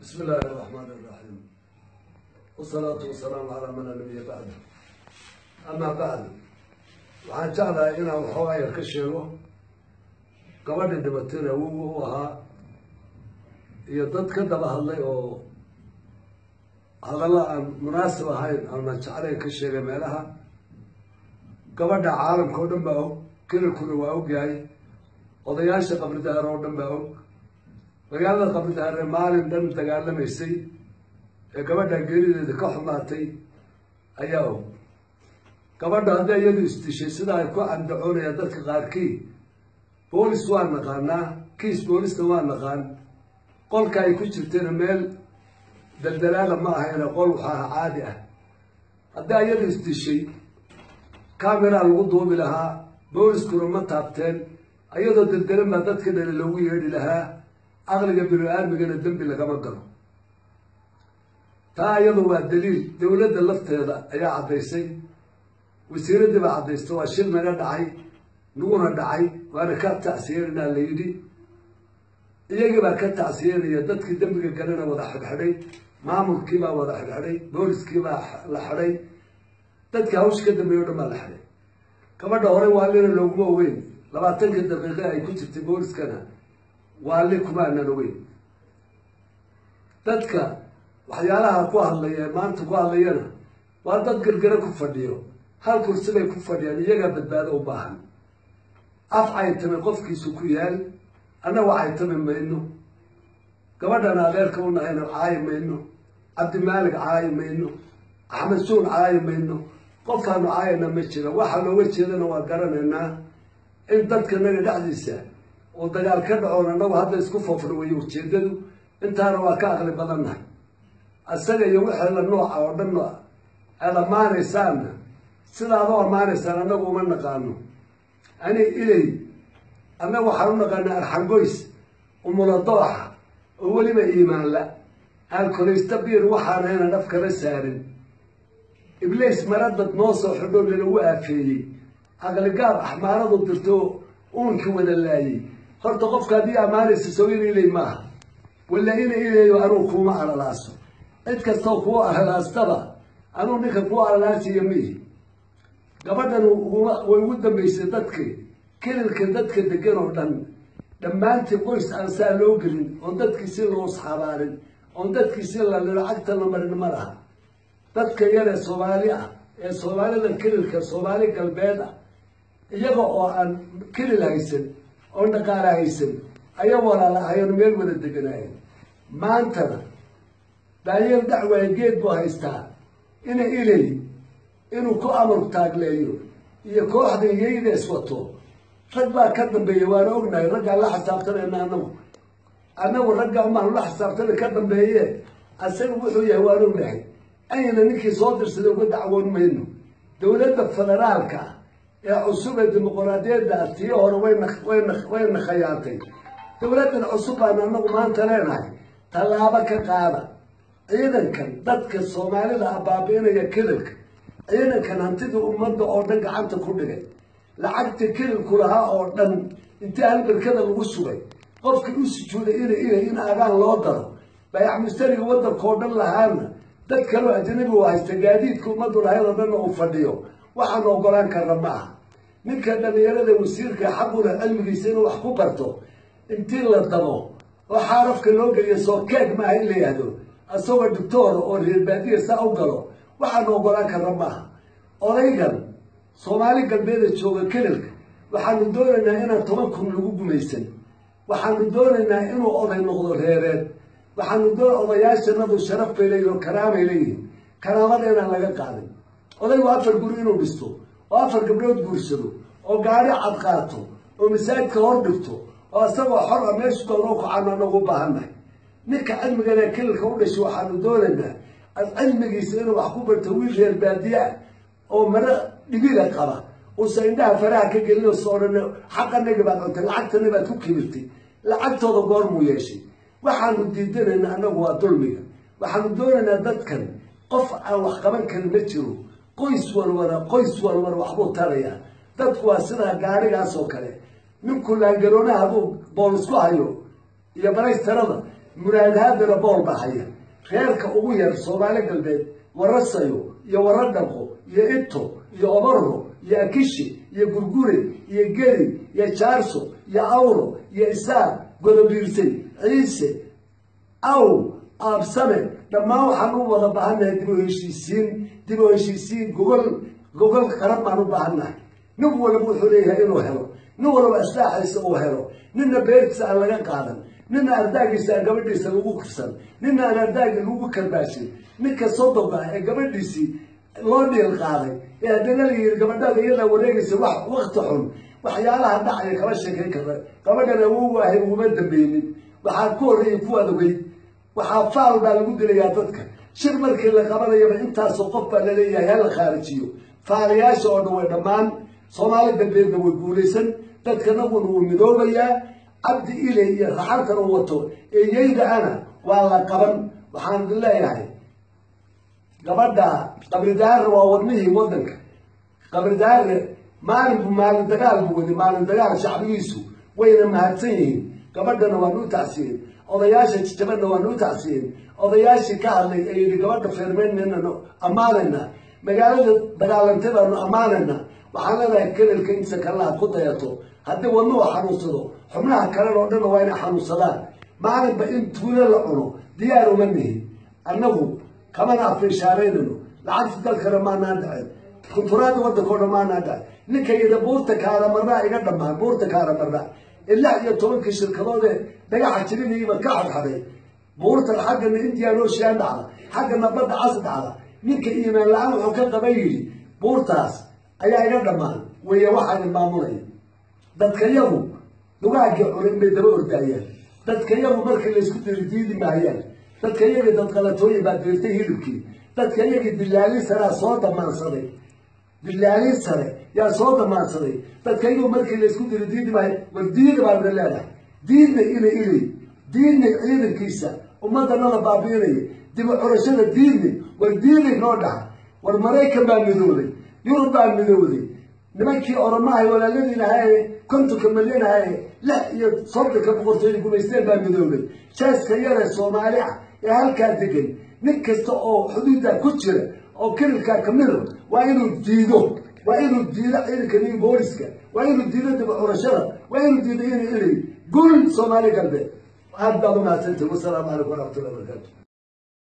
بسم الله الرحمن الرحيم والصلاة والسلام على من لا نبي بعده. أما بعد waxaan jeclahay inaan waxoogaa yar ka sheego gabadha dhibatayna uu ahaa iyo dad ka daba hadlay oo hadalla aan munaasib ahayn ama jeclayn ka sheegay meelaha gabadha caalamka oo dhan baa og kelilkuna waa ogyahay odayaasha qabridaar oo dhan baa og magaalada qabridaar maalin dhan dagaalamaysay ee gabadha geerideeda ka xumaatay ayaa og gabadha hadday iyadu isdishay sida ay ku candacoonayaan dadka qaarkii boolis waa naqaanaa kiis boolista waa naqaan qolka ay ku jirtayna meel daldalaala ma ahayna qol waxaa caadi ah hadday iyadu isdishay kameraa lagu duubi lahaa booliskuna ma taabteen iyadoo daldalan baa dadka dhali loogu yeedhi lahaa aqliga bini-aadmigana dembi lagama galo taa iyadu waa daliil dowladda lafteeda ayaa caddaysay wasiiradii baa caddaysta waa shil naga dhacay naguna dhacay waana ka tacsiyeynaa la yidhi iyagii baa ka tacsiyeynaya dadkii dembiga galena wada xidhxidhay maamulkii baa wada xidhxidhay booliskii baa la xidhay dadkii hawsha ka dambeeya o dhan baa la xidhay gabadha horey waalina looguma ogeyn 20 daqiiqe ay ku jirtay booliskana waali kuma aanan ogeyn dadka waxyaalaha ku hadlaya maanta ku hadlayana waa dad gargara ku fadhiyo hal kursi bay ku fadhiyaan iyagaa badbaado u baahan af caytame qofkiisu ku yaal annagu caytame mayno gabadhana adeerka u nahayna caayi mayno cabdimaalig caayi mayno axmed suun caayi mayno qofkaanu caayana ma jira waxaa looga jeedana waa garanaynaa in dadka naga dhexdiisa oo dagaal ka dhacoon annagu hadda isku foofna weeye ujeedadu intaana waa ka aqli badannahay asaga iyo wixii la nooca oo dhan aad ammaanaysaanna sidaad u ammaanaysaan annagu uma naqaano ani ilay annagu waxaan u naqaanaa arxangoys umuladooxa oo weliba iimaanla alkolaysta biir waxaanayna dhaf kala saarin ibliis maradad noo soo xidho lalagu aafeeyey aqligaab axmaaradu dirto uunkii wada laayay horta qofka haddii ammaanaysa soo in ilay maaha walla ina ilayo anuu kuuma alalaaso cid kastoo kuwa alalaastaba anuu ninka kuwa alalaasiya miihi gabadhan way ugu dambaysay dadkii kelilka dadka degan oo dhan dhammaantii qoys aan saa loo gelin oon dadkiisi loo saxaabaarin oon dadkiisi lacagta la marin ma laha dadka yaree soomaali ah ee soomaalida kelilka soomaali galbeed ah iyaga oo aan kelil haysan oo dhaqaala haysan ayaa walaala ahayn meel wada deganaayeen maantana daayeel dacwaa geed buu haystaa ina ilay inuu ku amar taagleeyo iyo kooxda iyayda iswato rag baa ka dambeeya waana ognahay raggaan la xisaabtanayna annagu ragga maanu la xisaabtana ka dambeeye asaga wuxuu yahay waan ognahay ayna ninkii soo dirsaday uga dacwoon mayno dowladda federaalka ee cusub ee dimuqraadiyadda tii hore wayna khayaantay dowladdan cusub baan annagu maanta leenahay tallaabo ka qaada ciidankan dadka soomaalida abaabi'inaya kelilka ciidankan hantidii ummadda oo dhan gacanta ku dhigay lacagta kelilku lahaa oo dhan intii halbarkada lagu sugay qofkii u sujuuday ilay in agaan loo daro bayac mustariga waddankao dhan lahaana dad kaloo ajnabi u haysta gaadiidka ummaddu lahayd oo dhanna uu fadhiyo waxaanu ogolaan karna ma aha ninka dhalinyarada wasiirka xaq u leh cilmigiisa inuu wax ku barto intii la dabo oo xaarafka loo geliyo soo keeg maaha in la yihahdo asagoo doctoora oo reer baadiya saa u galo waxaanu ogolaan karna maaha odaygan soomaali galbeeda jooga kelilka waxaanu doonaynaa inaan 10 kun lagu gumaysan waxaanu doonaynaa inuu oday noqdo reereed waxaanu odayaashanadu sharaf bay leeyihin oo karaamay leeyihin karaamada inaan laga qaadin odaygu 4 guri inuu dhisto oo 4 gabdhood guursado oo gaari cad qaato oo masaajidka hor dhigto oo isagoo xor a meeshu doonoo kacaano anagu u baahannahay ninka cilmigana kelilka u dhashay waxaanu doonaynaa cilmigiisa inuu wax ku barto wiil reer baadiye ah oo mara dhibila qaba uusa indhaha faraha ka gelin soo odhan xaqanaga baad cuntay lacagtana baad ku kibirtay lacagtooda goormuu yeeshay waxaanu diidanaynaa annagu waa dulmiga waxaanu doonaynaa dadkan qof aan wax qaban karin ma jiro qoys walwala waxbuu tarayaa dadku waa sidaa gaarigaas oo kale ninku laangaroonaha hadduu boolisku hayo iyo baraystarada muraad haadana bool baxaya reerka ugu yar Soomaali galbeed warasayo iyo waradaqo iyo ito iyo obaro iyo akishi iyo gurgure iyo geli iyo jaarso iyo awro iyo isaaq godobiirsay ciise aw absame dhammaan waxaan u wada baahanahay dib u heshiisiin gogol qarab baan u baahanahay nin walba wuxuu leeyahay inuu helo nin walba aslaaxiisa uu helo ninna beerkiisa aan laga qaadan ninna ardaagiisa aan gabadhiisa lagu kursan ninna aan ardaagi lagu karbaashin ninka sodoba ee gabadhiisii loo dhiil qaaday ee haddana la yidhi gabadhaada iyadaa wareegaysa wax waqti xun waxyaalaha dhacaya kala sheekayn karta gabadhana wuu waahay uguma dambaynin waxaa ku horreeyay kuwaad ogeyd waxaa faal baa lagu dilayaa dadka shir markii la qabanayaba intaasoo qof baa laleeyahay hala khaarijiyo faalayaasha oo dhan way dhammaan Soomaali galbeedna way guulaysan dadkanaguna wuu midoobayaa cabdi ilay iyo raxalkan uu wato eeyayda ana waa la qaban waxaan leeyahay gabadha qabridaar waa wadnihii wadanka qabridaar maalin dagaal buu wadi maalin dagaal shacbigiisu wayna mahadsan yihiin gabadhana waa nuu tacsiin odayaasha jijabana waa nuu tacsiin odayaashii ka hadlay ee yidhi gabadha feermeynayna ammaanayna magaalada dagaalantay baanu ammaanayna waxaan leedahay kelelka inta kalaha ku dayato haddii wadnuhu xanuunsado xubnaha kale oo dhan waa inay xanuunsadaan maalinba in tuulo la cuno diyaar uma nihin annagu kamana afishaaraynayno lacagta dalkana maanaan dhacin kunturaada waddanka oo dhan maanaan dhacin ninka yidha buurta kaaramarnaa iga dhammaan buurta kaaramarnaa ilaa iyo 10 shirkadoodee dhagaxa jiriniiba ka xadxaday buurtan xaggana indian ocean dhacda xaggana badda cas dhacda ninka iimaan la-aan wuxuu ka qaban yidhi buurtaas ayaa iga dhammaan weeye waxaan maamulaya dadkayagu dugaagii curin bay daba ordaayaan dadkayagu markii laysku diidi maayaan dadkayagii dad qalatooyin baa dirtay hilibkii dadkayagii dilaalin saraa soo damaansaday dilaalin sare yaa soo damaansaday dadkayagu markii laysku diidi maayo war diida baan leedahay diidna ilay diidna ciidankiisa ummadana la baabiinaya dib u curashada diidna war diidna noo dhaha war Maraykan baa midoobay Yurub baa midoobay nimankii oramaha walaaladii lahaay kontonka milyan ahay la iyo soddonka boqortooyada gumaysteen baa midoobay jaaska yare Soomaali ah ee halkaa degan nin kasta oo xuduudda ku jira oo kilka kamid waa inuu diido ciidanka booliska waa inuu diido dib u curashada waa inuu diido inay gul Soomaali galbeed aad baa u mahadsantahay. Wassalaamu calaykum warahmatullahi wabarakatuh.